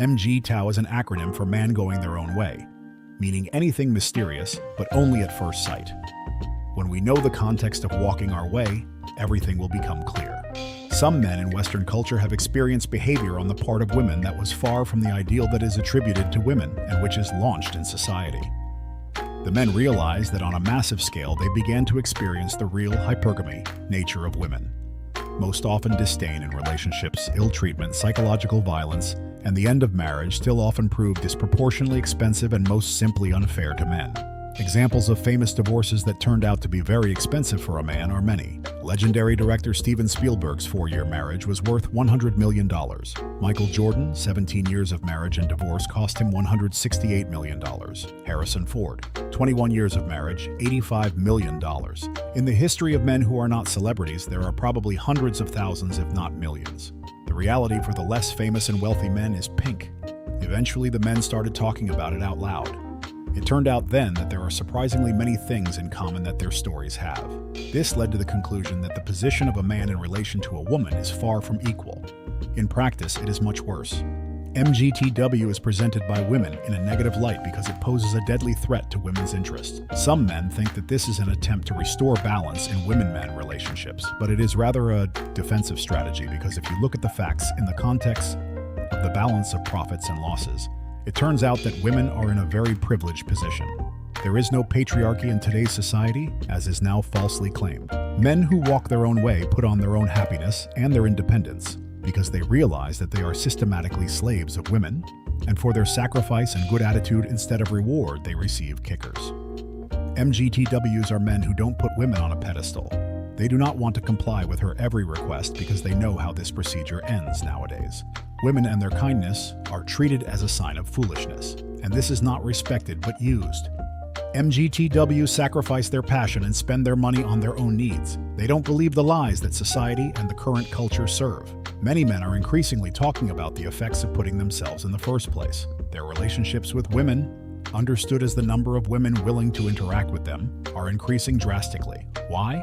MGTOW is an acronym for man going their own way, meaning anything mysterious, but only at first sight. When we know the context of walking our way, everything will become clear. Some men in Western culture have experienced behavior on the part of women that was far from the ideal that is attributed to women and which is launched in society. The men realized that on a massive scale they began to experience the real hypergamy nature of women. Most often disdain in relationships, ill treatment, psychological violence, and the end of marriage still often prove disproportionately expensive and most simply unfair to men. Examples of famous divorces that turned out to be very expensive for a man are many. Legendary director Steven Spielberg's 4-year marriage was worth $100 million. Michael Jordan, 17 years of marriage and divorce cost him $168 million. Harrison Ford, 21 years of marriage, $85 million. In the history of men who are not celebrities, there are probably hundreds of thousands, if not millions. The reality for the less famous and wealthy men is pink. Eventually, the men started talking about it out loud. It turned out then that there are surprisingly many things in common that their stories have. This led to the conclusion that the position of a man in relation to a woman is far from equal. In practice, it is much worse. MGTOW is presented by women in a negative light because it poses a deadly threat to women's interests. Some men think that this is an attempt to restore balance in women-men relationships, but it is rather a defensive strategy because if you look at the facts in the context of the balance of profits and losses, it turns out that women are in a very privileged position. There is no patriarchy in today's society, as is now falsely claimed. Men who walk their own way put on their own happiness and their independence because they realize that they are systematically slaves of women, and for their sacrifice and good attitude instead of reward, they receive kickers. MGTOWs are men who don't put women on a pedestal. They do not want to comply with her every request because they know how this procedure ends nowadays. Women and their kindness are treated as a sign of foolishness, and this is not respected but used. MGTOWs sacrifice their passion and spend their money on their own needs. They don't believe the lies that society and the current culture serve. Many men are increasingly talking about the effects of putting themselves in the first place. Their relationships with women, understood as the number of women willing to interact with them, are increasing drastically. Why?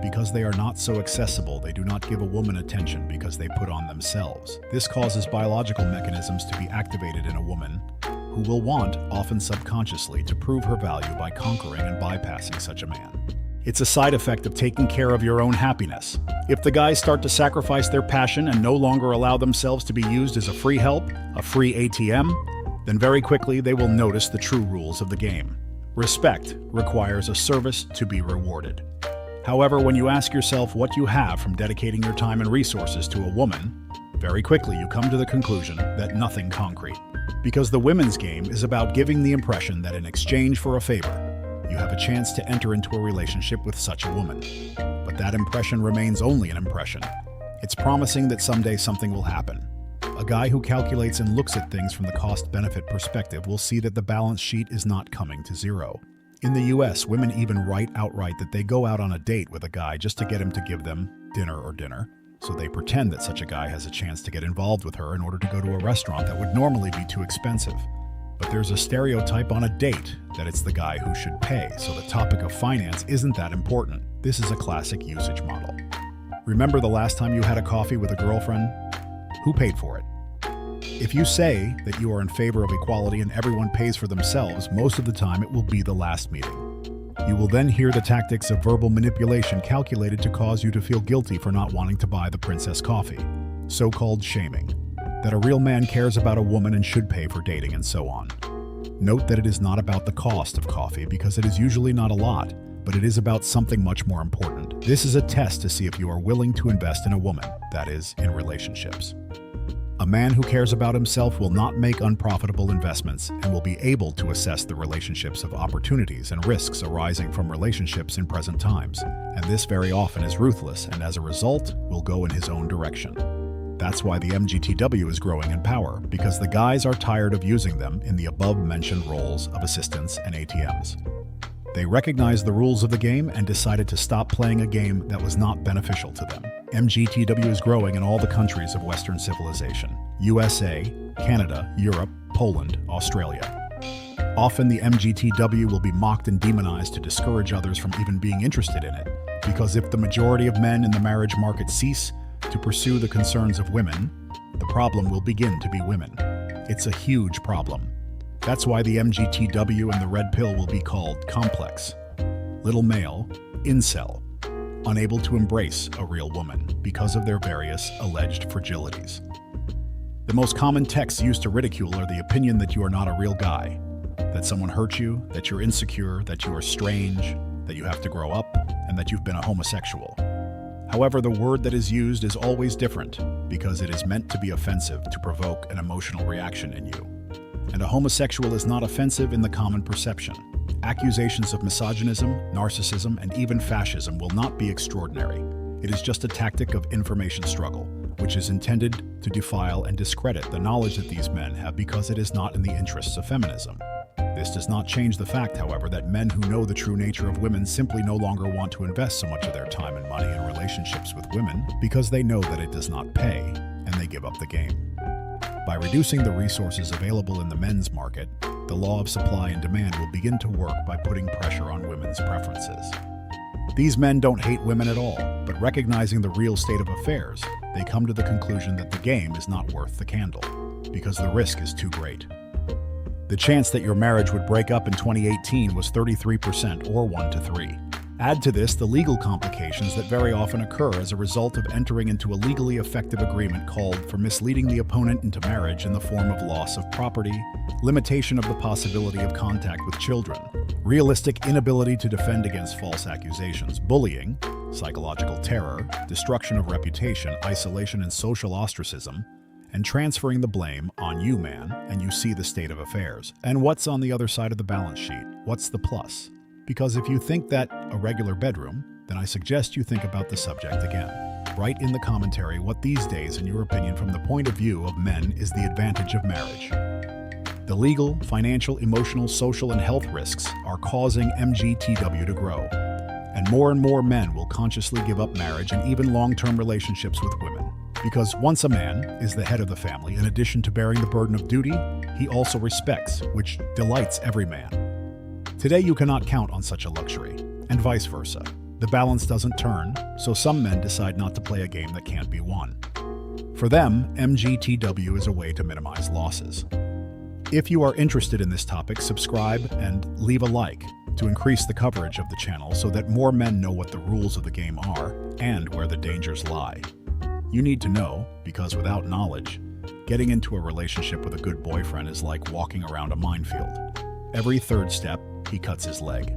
Because they are not so accessible, they do not give a woman attention because they put on themselves. This causes biological mechanisms to be activated in a woman who will want, often subconsciously, to prove her value by conquering and bypassing such a man. It's a side effect of taking care of your own happiness. If the guys start to sacrifice their passion and no longer allow themselves to be used as a free help, a free ATM, then very quickly they will notice the true rules of the game. Respect requires a service to be rewarded. However, when you ask yourself what you have from dedicating your time and resources to a woman, very quickly you come to the conclusion that nothing concrete. Because the women's game is about giving the impression that in exchange for a favor, you have a chance to enter into a relationship with such a woman. But that impression remains only an impression. It's promising that someday something will happen. A guy who calculates and looks at things from the cost-benefit perspective will see that the balance sheet is not coming to zero. In the US, women even write outright that they go out on a date with a guy just to get him to give them dinner. So they pretend that such a guy has a chance to get involved with her in order to go to a restaurant that would normally be too expensive. But there's a stereotype on a date that it's the guy who should pay, so the topic of finance isn't that important. This is a classic usage model. Remember the last time you had a coffee with a girlfriend? Who paid for it? If you say that you are in favor of equality and everyone pays for themselves, most of the time it will be the last meeting. You will then hear the tactics of verbal manipulation calculated to cause you to feel guilty for not wanting to buy the princess coffee, so-called shaming, that a real man cares about a woman and should pay for dating and so on. Note that it is not about the cost of coffee because it is usually not a lot, but it is about something much more important. This is a test to see if you are willing to invest in a woman, that is, in relationships. A man who cares about himself will not make unprofitable investments and will be able to assess the relationships of opportunities and risks arising from relationships in present times, and this very often is ruthless and as a result will go in his own direction. That's why the MGTOW is growing in power, because the guys are tired of using them in the above-mentioned roles of assistants and ATMs. They recognized the rules of the game and decided to stop playing a game that was not beneficial to them. MGTOW is growing in all the countries of Western civilization: USA, Canada, Europe, Poland, Australia. Often the MGTOW will be mocked and demonized to discourage others from even being interested in it, because if the majority of men in the marriage market cease to pursue the concerns of women, the problem will begin to be women. It's a huge problem. That's why the MGTOW and the red pill will be called complex, little male, incel, unable to embrace a real woman because of their various alleged fragilities. The most common texts used to ridicule are the opinion that you are not a real guy, that someone hurt you, that you're insecure, that you are strange, that you have to grow up, and that you've been a homosexual. However, the word that is used is always different because it is meant to be offensive to provoke an emotional reaction in you. And a homosexual is not offensive in the common perception. Accusations of misogynism, narcissism, and even fascism will not be extraordinary. It is just a tactic of information struggle, which is intended to defile and discredit the knowledge that these men have because it is not in the interests of feminism. This does not change the fact, however, that men who know the true nature of women simply no longer want to invest so much of their time and money in relationships with women because they know that it does not pay, and they give up the game. By reducing the resources available in the men's market, the law of supply and demand will begin to work by putting pressure on women's preferences. These men don't hate women at all, but recognizing the real state of affairs, they come to the conclusion that the game is not worth the candle, because the risk is too great. The chance that your marriage would break up in 2018 was 33% or 1 to 3. Add to this the legal complications that very often occur as a result of entering into a legally effective agreement called for misleading the opponent into marriage in the form of loss of property, limitation of the possibility of contact with children, realistic inability to defend against false accusations, bullying, psychological terror, destruction of reputation, isolation and social ostracism, and transferring the blame on you, man, and you see the state of affairs. And what's on the other side of the balance sheet? What's the plus? Because if you think that a regular bedroom, then I suggest you think about the subject again. Write in the commentary what these days, in your opinion, from the point of view of men, is the advantage of marriage. The legal, financial, emotional, social, and health risks are causing MGTOW to grow. And more men will consciously give up marriage and even long-term relationships with women. Because once a man is the head of the family, in addition to bearing the burden of duty, he also respects, which delights every man. Today you cannot count on such a luxury, and vice versa. The balance doesn't turn, so some men decide not to play a game that can't be won. For them, MGTOW is a way to minimize losses. If you are interested in this topic, subscribe and leave a like to increase the coverage of the channel so that more men know what the rules of the game are and where the dangers lie. You need to know, because without knowledge, getting into a relationship with a good boyfriend is like walking around a minefield. Every third step, he cuts his leg.